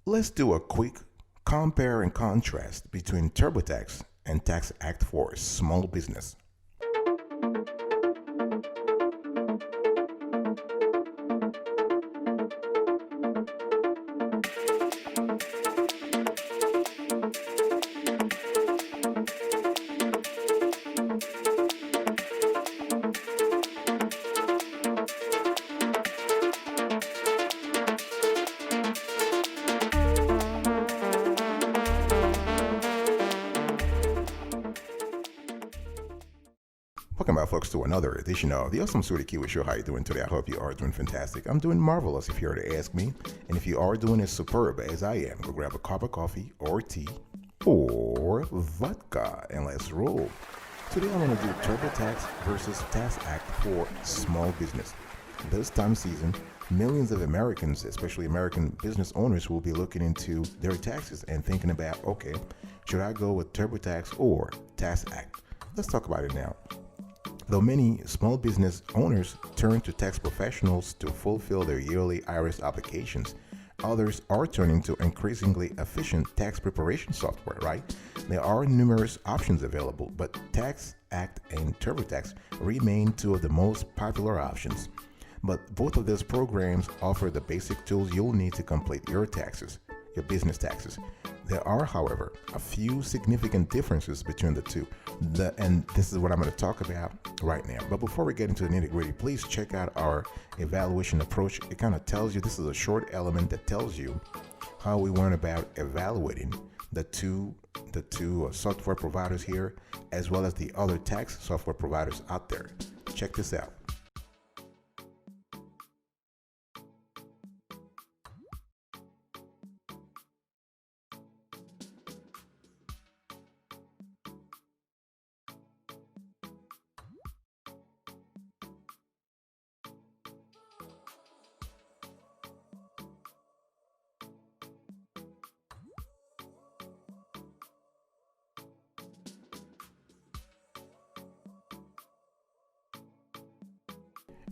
Let's do a quick compare and contrast between TurboTax and TaxAct for small business. Welcome back, folks, to another edition of the Awesome Sweetie Kiwi Show. How you doing today? I hope you are doing fantastic. I'm doing marvelous if you were to ask me. And if you are doing as superb as I am, go grab a cup of coffee or tea or vodka and let's roll. Today I'm going to do TurboTax versus TaxAct for small business. This time season, millions of Americans, especially American business owners, will be looking into their taxes and thinking about, okay, should I go with TurboTax or TaxAct? Let's talk about it now. Though many small business owners turn to tax professionals to fulfill their yearly IRS obligations, others are turning to increasingly efficient tax preparation software, right? There are numerous options available, but TaxAct and TurboTax remain two of the most popular options. But both of these programs offer the basic tools you'll need to complete your taxes, your business taxes. There are, however, a few significant differences between the two, and this is what I'm going to talk about right now. But before we get into the nitty-gritty, please check out our evaluation approach. It kind of tells you, this is a short element that tells you how we went about evaluating the two software providers here, as well as the other tax software providers out there. Check this out.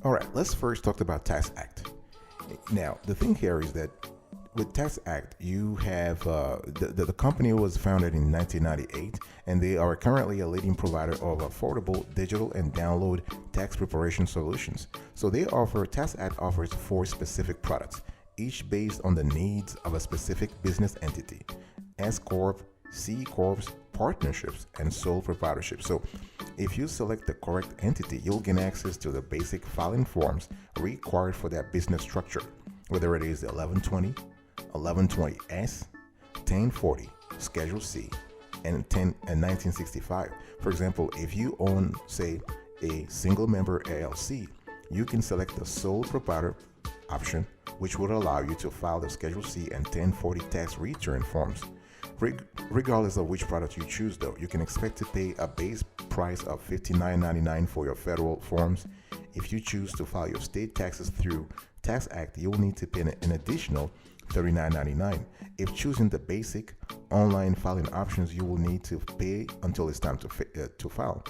All right, let's first talk about TaxAct. Now, the thing here is that with TaxAct, you have the company was founded in 1998, and they are currently a leading provider of affordable digital and download tax preparation solutions. So TaxAct offers 4 specific products, each based on the needs of a specific business entity: S Corp, C Corps, partnerships, and sole proprietorship. So if you select the correct entity, you'll gain access to the basic filing forms required for that business structure, whether it is 1120, 1120S, 1040, Schedule C, and 1965. For example, if you own, say, a single member LLC, you can select the sole proprietor option, which would allow you to file the Schedule C and 1040 tax return forms. Regardless of which product you choose, though, you can expect to pay a base price of $59.99 for your federal forms. If you choose to file your state taxes through TaxAct, you'll need to pay an additional $39.99. If choosing the basic online filing options, you will need to pay until it's time to file.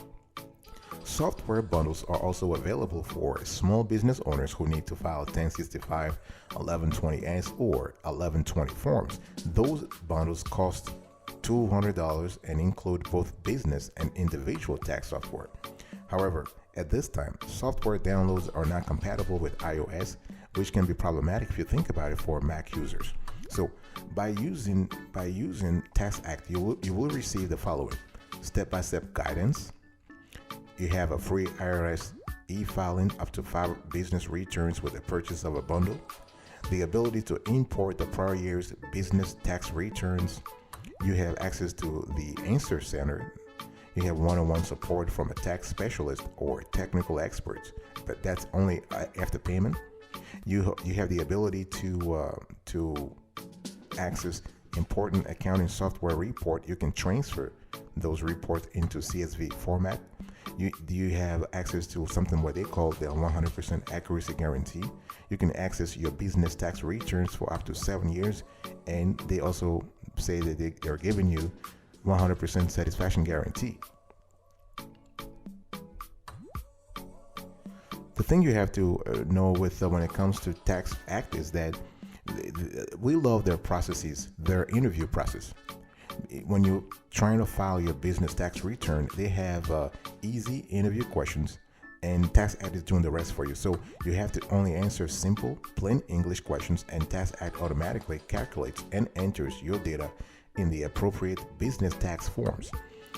Software bundles are also available for small business owners who need to file 1065, 1120S, or 1120 forms. Those bundles cost $200 and include both business and individual tax software. However, at this time, software downloads are not compatible with iOS, which can be problematic if you think about it for Mac users. So by using TaxAct, you will receive the following: step-by-step guidance. You have a free IRS e-filing up to 5 business returns with the purchase of a bundle, the ability to import the prior year's business tax returns. You have access to the Answer Center. You have one-on-one support from a tax specialist or technical experts, but that's only after payment. You have the ability to access important accounting software report. You can transfer those reports into CSV format. You have access to something what they call the 100% accuracy guarantee. You can access your business tax returns for up to 7 years, and they also say that they're giving you 100% satisfaction guarantee. The thing you have to know with when it comes to TaxAct is that We love their processes, their interview process. When you're trying to file your business tax return, they have easy interview questions, and TaxAct is doing the rest for you. So you have to only answer simple, plain English questions, and TaxAct automatically calculates and enters your data in the appropriate business tax forms.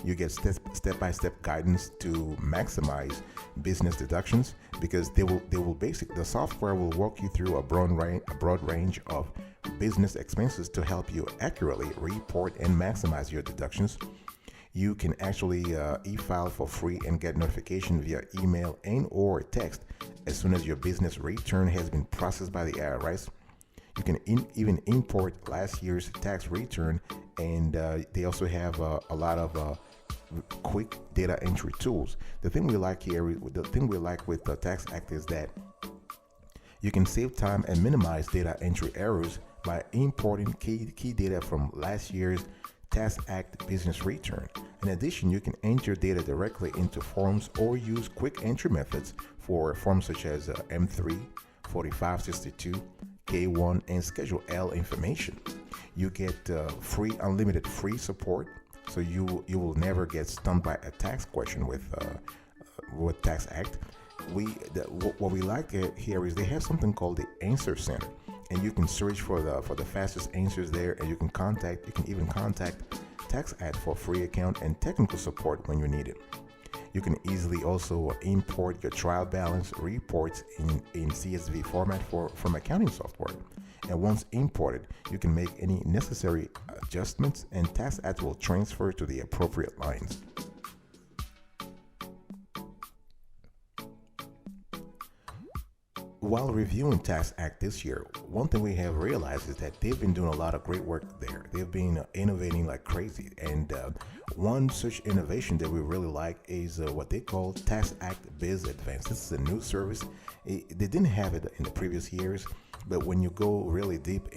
You get step-by-step guidance to maximize business deductions, because the software will walk you through a broad range of business expenses to help you accurately report and maximize your deductions. You can actually e-file for free and get notification via email and or text as soon as your business return has been processed by the IRS. You can even import last year's tax return, and they also have a lot of quick data entry tools. The thing we like with the TaxAct is that you can save time and minimize data entry errors by importing key data from last year's TaxAct business return. In addition, you can enter data directly into forms or use quick entry methods for forms such as M3, 4562, K1, and Schedule L information. You get unlimited free support, so you will never get stumped by a tax question with TaxAct. What we like here is they have something called the Answer Center, and you can search for the fastest answers there, and you can even contact TaxAct for free account and technical support when you need it. You can easily also import your trial balance reports in CSV format from accounting software. And once imported, you can make any necessary adjustments, and TaxAct will transfer to the appropriate lines. While reviewing TaxAct this year, one thing we have realized is that they've been doing a lot of great work there. They've been innovating like crazy, and one such innovation that we really like is what they call TaxAct Biz Advanced. This is a new service. They didn't have it in the previous years, but when you go really deep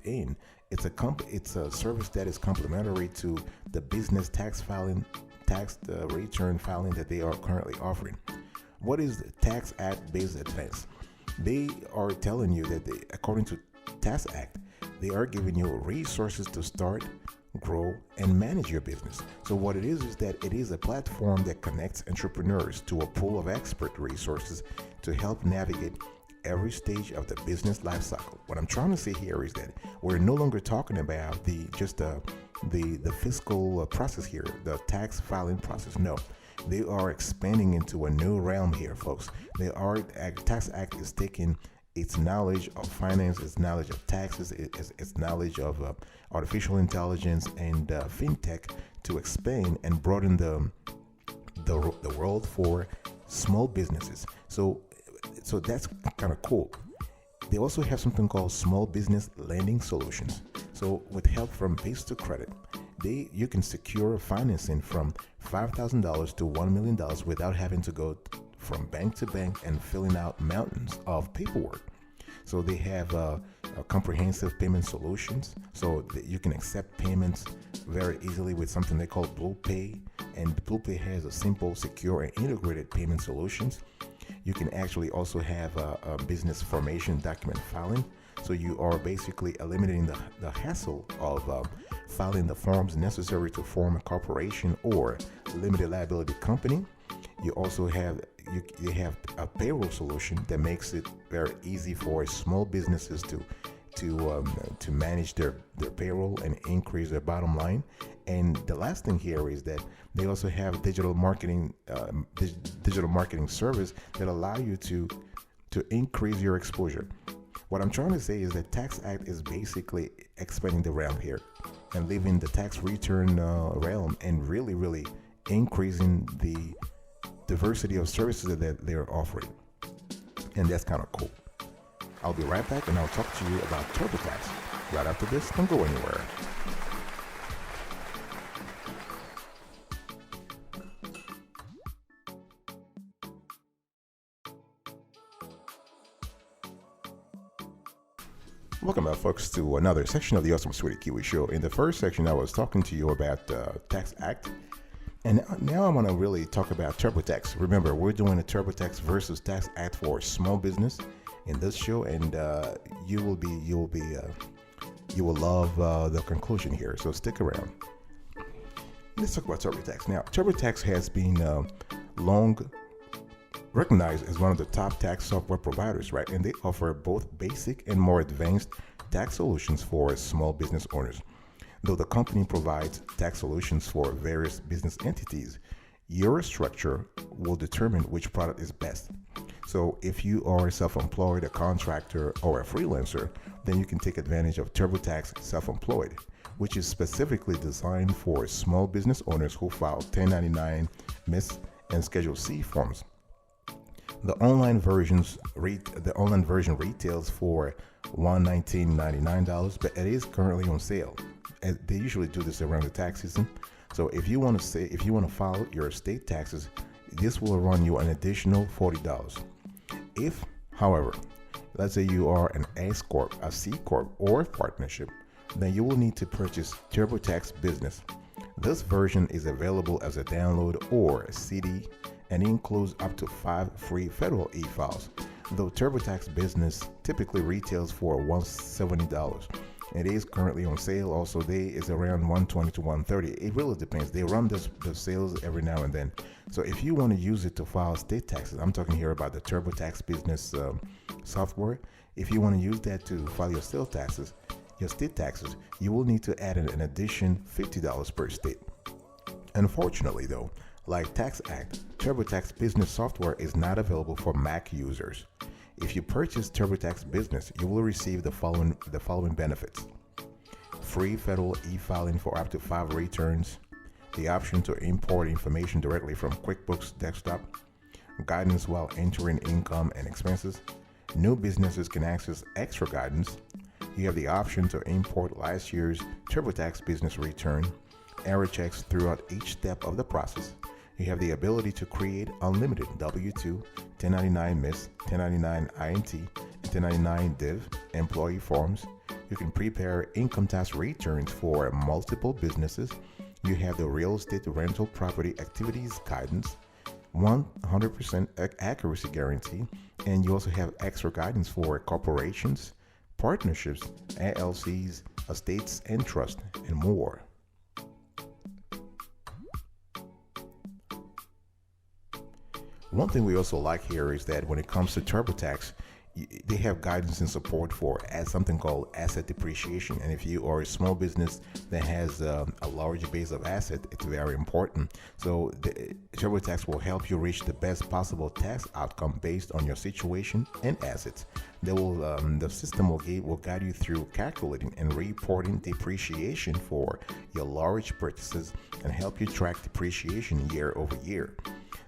in, it's a service that is complementary to the business tax return filing that they are currently offering. What is TaxAct Biz Advanced? They are telling you that according to TaxAct, they are giving you resources to start, grow, and manage your business. So what it is that it is a platform that connects entrepreneurs to a pool of expert resources to help navigate every stage of the business life cycle. What I'm trying to say here is that we're no longer talking about the fiscal process here, the tax filing process. No. They are expanding into a new realm here, folks. TaxAct is taking its knowledge of finance, its knowledge of taxes, its knowledge of artificial intelligence and fintech to expand and broaden the world for small businesses. So that's kind of cool. They also have something called Small Business Lending Solutions. So with help from Vista Credit, you can secure financing from $5,000 to $1 million without having to go from bank to bank and filling out mountains of paperwork. So they have a comprehensive payment solutions, so that you can accept payments very easily with something they call Blue Pay. And Blue Pay has a simple, secure, and integrated payment solutions. You can actually also have a business formation document filing. So you are basically eliminating the hassle of filing the forms necessary to form a corporation or limited liability company. You also have a payroll solution that makes it very easy for small businesses to manage their payroll and increase their bottom line. And the last thing here is that they also have digital marketing service that allow you to increase your exposure. What I'm trying to say is that TaxAct is basically expanding the realm here and leaving the tax return realm and really increasing the diversity of services that they're offering. And that's kind of cool. I'll be right back and I'll talk to you about TurboTax right after this. Don't go anywhere. Welcome back, folks, to another section of the Awesome Sweetie Kiwi Show. In the first section, I was talking to you about TaxAct, and now I want to really talk about TurboTax. Remember, we're doing a TurboTax versus TaxAct for small business, in this show, and you will love the conclusion here. So stick around. Let's talk about TurboTax. Now, TurboTax has been long recognized as one of the top tax software providers, right? And they offer both basic and more advanced tax solutions for small business owners. Though the company provides tax solutions for various business entities, your structure will determine which product is best. So if you are self-employed, a contractor, or a freelancer, then you can take advantage of TurboTax Self-Employed, which is specifically designed for small business owners who file 1099 MIS and Schedule C forms. The online version retails for $119.99, but it is currently on sale. They usually do this around the tax season. So if you want to file your state taxes, this will run you an additional $40. If, however, let's say you are an S Corp, a C Corp, or a partnership, then you will need to purchase TurboTax Business. This version is available as a download or a CD, and includes up to 5 free federal e-files. Though TurboTax Business typically retails for $170. It is currently on sale. Also, is around $120 to $130. It really depends. They run the sales every now and then. So if you want to use it to file state taxes, I'm talking here about the TurboTax Business software. If you want to use that to file your state taxes, you will need to add an addition $50 per state. Unfortunately, though, like TaxAct, TurboTax Business software is not available for Mac users. If you purchase TurboTax Business, you will receive the following benefits: free federal e-filing for up to 5 returns, the option to import information directly from QuickBooks Desktop, guidance while entering income and expenses. New businesses can access extra guidance. You have the option to import last year's TurboTax Business return, error checks throughout each step of the process. You have the ability to create unlimited W-2, 1099 MIS, 1099 INT, and 1099 Div employee forms. You can prepare income tax returns for multiple businesses. You have the real estate rental property activities guidance, 100% accuracy guarantee, and you also have extra guidance for corporations, partnerships, LLCs, estates and trust, and more. One thing we also like here is that when it comes to TurboTax, they have guidance and support for something called asset depreciation. And if you are a small business that has a large base of asset, it's very important. So TurboTax will help you reach the best possible tax outcome based on your situation and assets. The system will guide you through calculating and reporting depreciation for your large purchases and help you track depreciation year over year.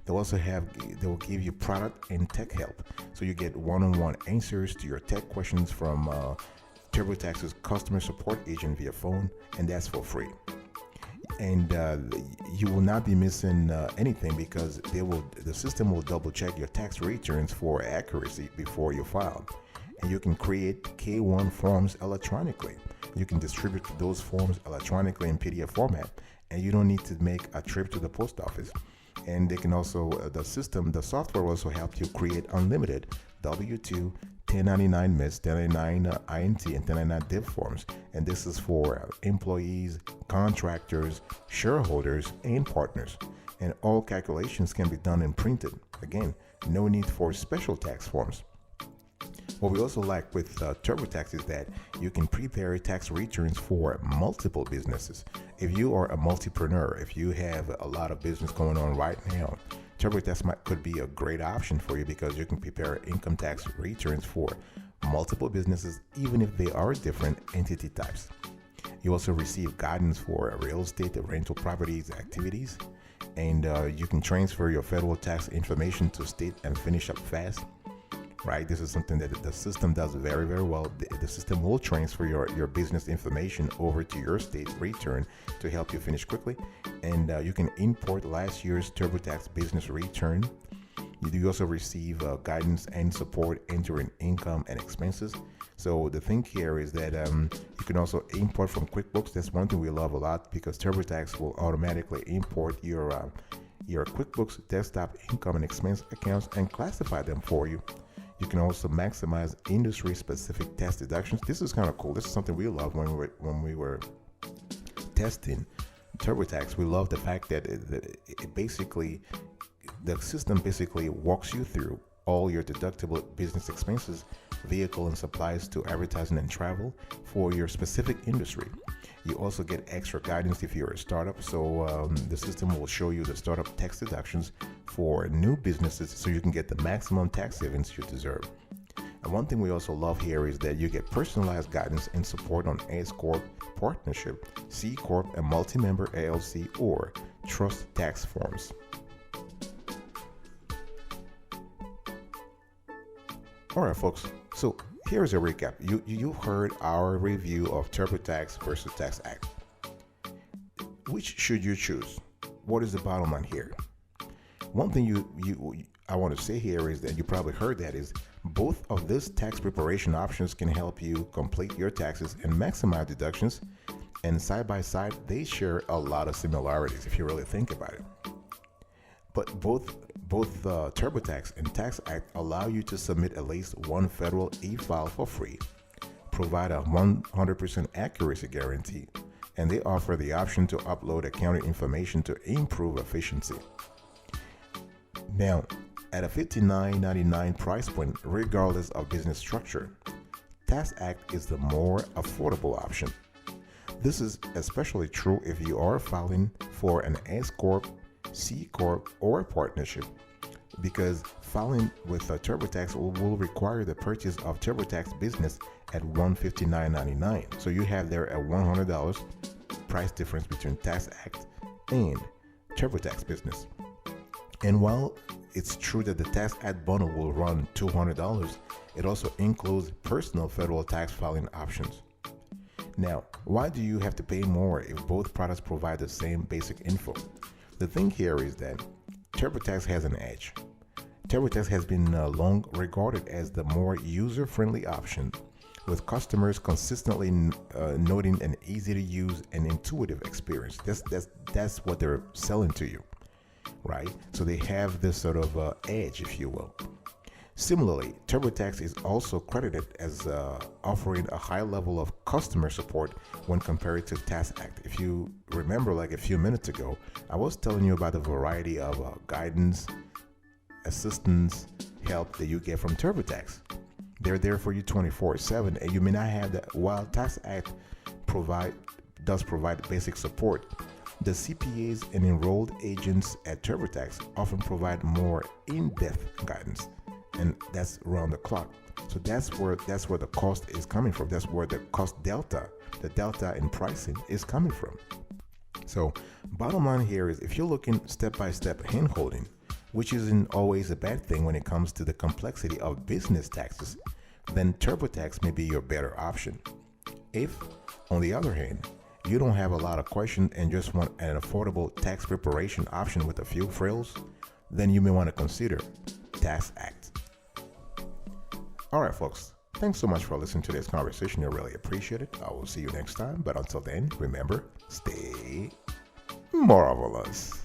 They will give you product and tech help. So you get one-on-one answers to your tech questions from TurboTax's customer support agent via phone, and that's for free. And you will not be missing anything because the system will double check your tax returns for accuracy before you file. And you can create K1 forms electronically. You can distribute those forms electronically in PDF format, and you don't need to make a trip to the post office. And they can also, the software will also help you create unlimited W-2, 1099 MIS, 1099 INT, and 1099 Div forms. And this is for employees, contractors, shareholders, and partners. And all calculations can be done and printed. Again, no need for special tax forms. What we also like with TurboTax is that you can prepare tax returns for multiple businesses. If you are a multipreneur, if you have a lot of business going on right now, TurboTax could be a great option for you because you can prepare income tax returns for multiple businesses, even if they are different entity types. You also receive guidance for real estate, rental properties, activities, and you can transfer your federal tax information to state and finish up fast. Right, this is something that the system does very, very well. The system will transfer your business information over to your state return to help you finish quickly. And you can import last year's TurboTax business return. You do also receive guidance and support entering income and expenses. So the thing here is that you can also import from QuickBooks. That's one thing we love a lot because TurboTax will automatically import your QuickBooks desktop income and expense accounts and classify them for you. You can also maximize industry-specific tax deductions. This is kind of cool. This is something we love when we were testing TurboTax. We love the fact that it basically, the system basically walks you through all your deductible business expenses, vehicle and supplies to advertising and travel for your specific industry. You also get extra guidance if you're a startup. So the system will show you the startup tax deductions for new businesses so you can get the maximum tax savings you deserve. And one thing we also love here is that you get personalized guidance and support on S Corp, partnership, C Corp, and multi-member LLC or trust tax forms. All right, folks. So here's a recap. You heard our review of TurboTax versus TaxAct. Which should you choose? What is the bottom line here? One thing I want to say here is that you probably heard that is both of these tax preparation options can help you complete your taxes and maximize deductions. And side by side, they share a lot of similarities if you really think about it. But both TurboTax and TaxAct allow you to submit at least one federal e-file for free, provide a 100% accuracy guarantee, and they offer the option to upload accounting information to improve efficiency. Now, at a $59.99 price point, regardless of business structure, TaxAct is the more affordable option. This is especially true if you are filing for an S Corp, C Corp, or partnership, because filing with a TurboTax will require the purchase of TurboTax Business at $159.99. So you have there a $100 price difference between TaxAct and TurboTax Business. And while it's true that the TaxAct bundle will run $200, it also includes personal federal tax filing options. Now, why do you have to pay more if both products provide the same basic info? The thing here is that TurboTax has an edge. TurboTax has been long regarded as the more user-friendly option, with customers consistently noting an easy-to-use and intuitive experience. That's what they're selling to you, right? So they have this sort of edge, if you will. Similarly, TurboTax is also credited as offering a high level of customer support when compared to TaxAct. If you remember, like a few minutes ago, I was telling you about the variety of guidance, assistance, help that you get from TurboTax. They're there for you 24/7, and you may not have that. While TaxAct does provide basic support, the CPAs and enrolled agents at TurboTax often provide more in-depth guidance, and that's around the clock. So that's where the cost is coming from. That's where the cost delta, the delta in pricing, is coming from. So bottom line here is, if you're looking step-by-step hand-holding, which isn't always a bad thing when it comes to the complexity of business taxes, then TurboTax may be your better option. If, on the other hand, you don't have a lot of questions and just want an affordable tax preparation option with a few frills, then you may want to consider TaxAct. All right, folks. Thanks so much for listening to this conversation. I really appreciate it. I will see you next time. But until then, remember, stay marvelous.